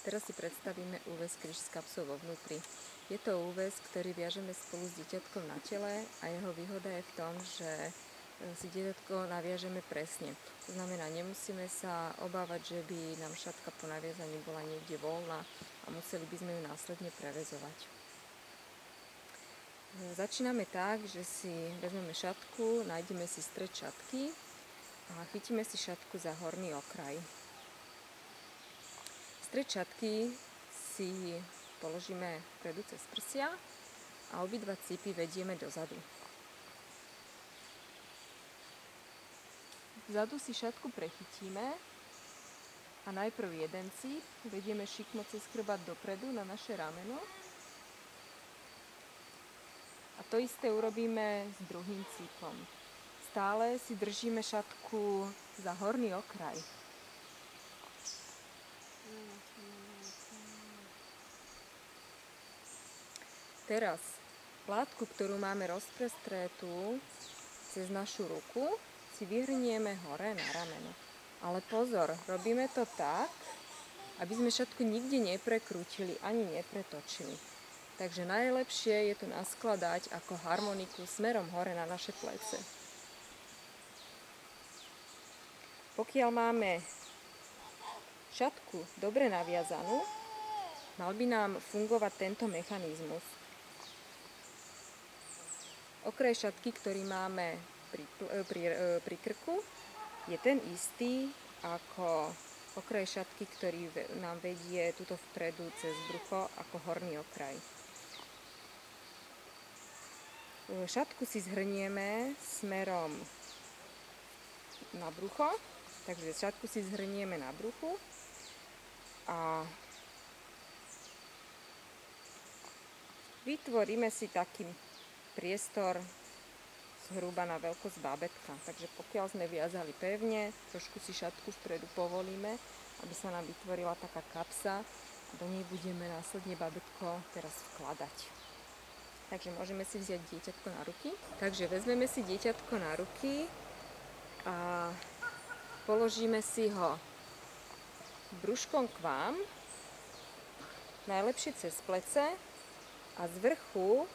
Teraz si predstavíme úväz kríž s kapsou vo vnútri. Je to úväz, ktorý viažeme spolu s dieťatkom na tele a jeho výhoda je v tom, že si dieťatko naviažeme presne. To znamená, nemusíme sa obávať, že by nám šatka po naviazaní bola niekde voľná a museli by sme ju následne preväzovať. Začíname tak, že si vezmeme šatku, nájdeme si stred šatky a chytíme si šatku za horný okraj. Stred šatky si položíme vpredu cez prsia a obidva cípy vedieme dozadu. Vzadu si šatku prechytíme a najprv jeden cíp vedieme šikmo cez chrbát dopredu na naše rameno. A to isté urobíme s druhým cípom. Stále si držíme šatku za horný okraj. Teraz plátku, ktorú máme rozprestretú cez našu ruku, si vyhrnieme hore na rameno. Ale pozor, robíme to tak, aby sme šatku nikde neprekrútili ani nepretočili. Takže najlepšie je to naskladať ako harmoniku smerom hore na naše plece. Pokiaľ máme šatku dobre naviazanú, mal by nám fungovať tento mechanizmus. Okraj šatky, ktorý máme pri krku, je ten istý ako okraj šatky, ktorý nám vedie tuto vpredu cez brucho ako horný okraj. Šatku si zhrnieme smerom na brucho, takže šatku si zhrnieme na bruchu a vytvoríme si taký priestor zhruba na veľkosť bábätka. Takže pokiaľ sme viazali pevne, trošku si šatku vpredu povolíme, aby sa nám vytvorila taká kapsa a do nej budeme následne bábätko teraz vkladať. Takže môžeme si vziať dieťatko na ruky. Takže vezmeme si dieťatko na ruky a položíme si ho brúškom k vám, najlepšie cez plece a z vrchu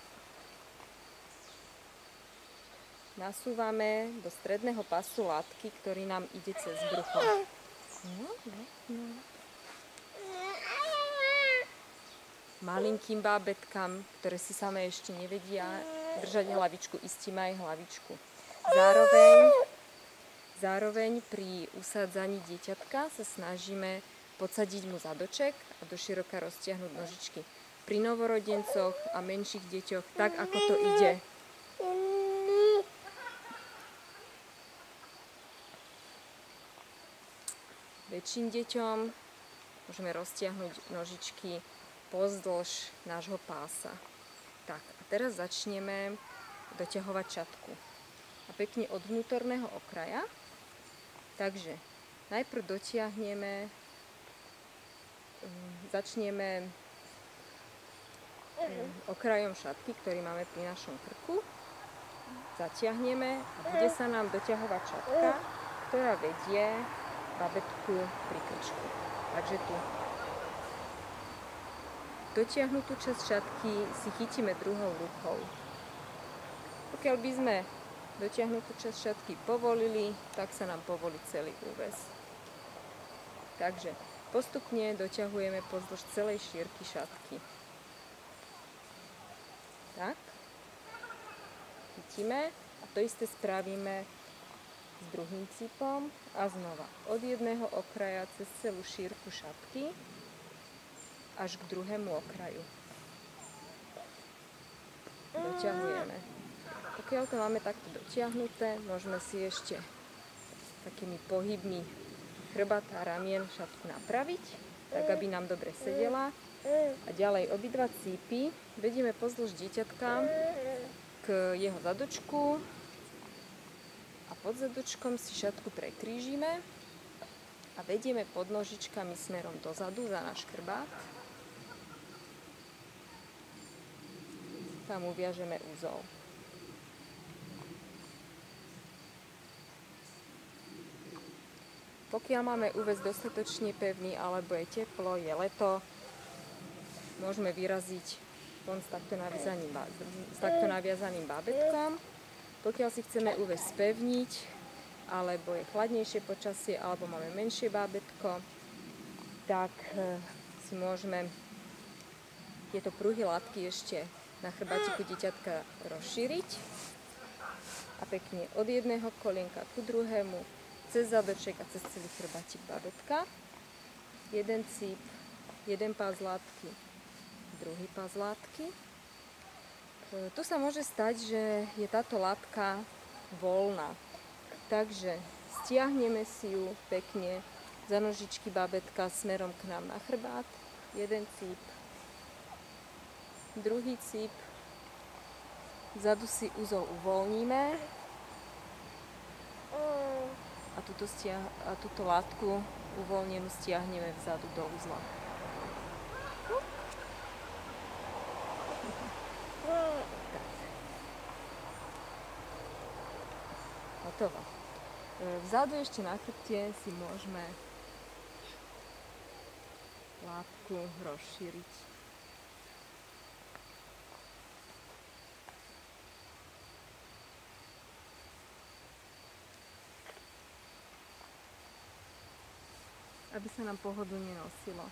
nasúvame do stredného pasu látky, ktorý nám ide cez brucho. Malinkým bábätkám, ktoré si samé ešte nevedia držať hlavičku, istíme aj hlavičku. Zároveň pri usádzaní dieťatka sa snažíme podsadiť mu zadoček a doširoka roztiahnuť nožičky. Pri novorodencoch a menších deťoch, tak ako to ide. Väčším deťom môžeme roztiahnuť nožičky pozdĺž nášho pása. Tak, a teraz začneme doťahovať šatku. A pekne od vnútorného okraja. Takže najprv začneme okrajom šatky, ktorý máme pri našom krku. Zatiahneme a bude sa nám doťahovať šatka, ktorá vedie bábätku pri krčku. Takže tu dotiahnutú časť šatky si chytíme druhou rukou. Pokiaľ by sme dotiahnutú časť šatky povolili, tak sa nám povolí celý úväz. Takže postupne doťahujeme pozdĺž celej šírky šatky. Tak. Chytíme a to isté spravíme s druhým cípom a znova od jedného okraja cez celú šírku šatky až k druhému okraju. Doťahujeme. Pokiaľ to máme takto dotiahnuté, môžeme si ešte takými pohybmi chrbát a ramien šatku napraviť, tak aby nám dobre sedela. A ďalej obidva cípy vedieme pozdĺž dieťatka k jeho zadočku a pod zadočkom si šatku prekrížime a vedieme pod nožičkami smerom dozadu za náš chrbát. Tam uviažeme úzol. Pokiaľ máme úves dostatočne pevný, alebo je teplo, je leto, môžeme vyraziť von s takto naviazaným bábätkom. Pokiaľ si chceme úves spevniť, alebo je chladnejšie počasie, alebo máme menšie bábätko, tak si môžeme tieto pruhy látky ešte na chrbátiku dieťatka rozšíriť a pekne od jedného kolienka ku druhému, cez zadoček a cez celý chrbátik bábätka. Jeden cíp, jeden pás látky, druhý pás látky. Tu sa môže stať, že je táto látka voľná. Takže stiahneme si ju pekne za nožičky bábätka smerom k nám na chrbát. Jeden cíp, druhý cíp, vzadu si uzol uvoľníme a túto látku uvoľnenú stiahneme vzadu do uzla. Hotovo. Vzadu ešte na chrbte si môžeme látku rozšíriť. Aby sa nám pohodlne nosilo.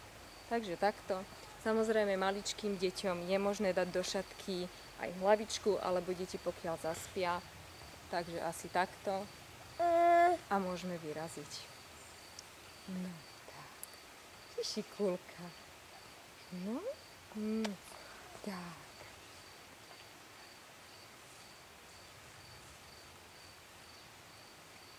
Takže takto. Samozrejme maličkým deťom je možné dať do šatky aj hlavičku, alebo deti pokiaľ zaspia. Takže asi takto. A môžeme vyraziť. No tak. Ty šikulka. No. Tak.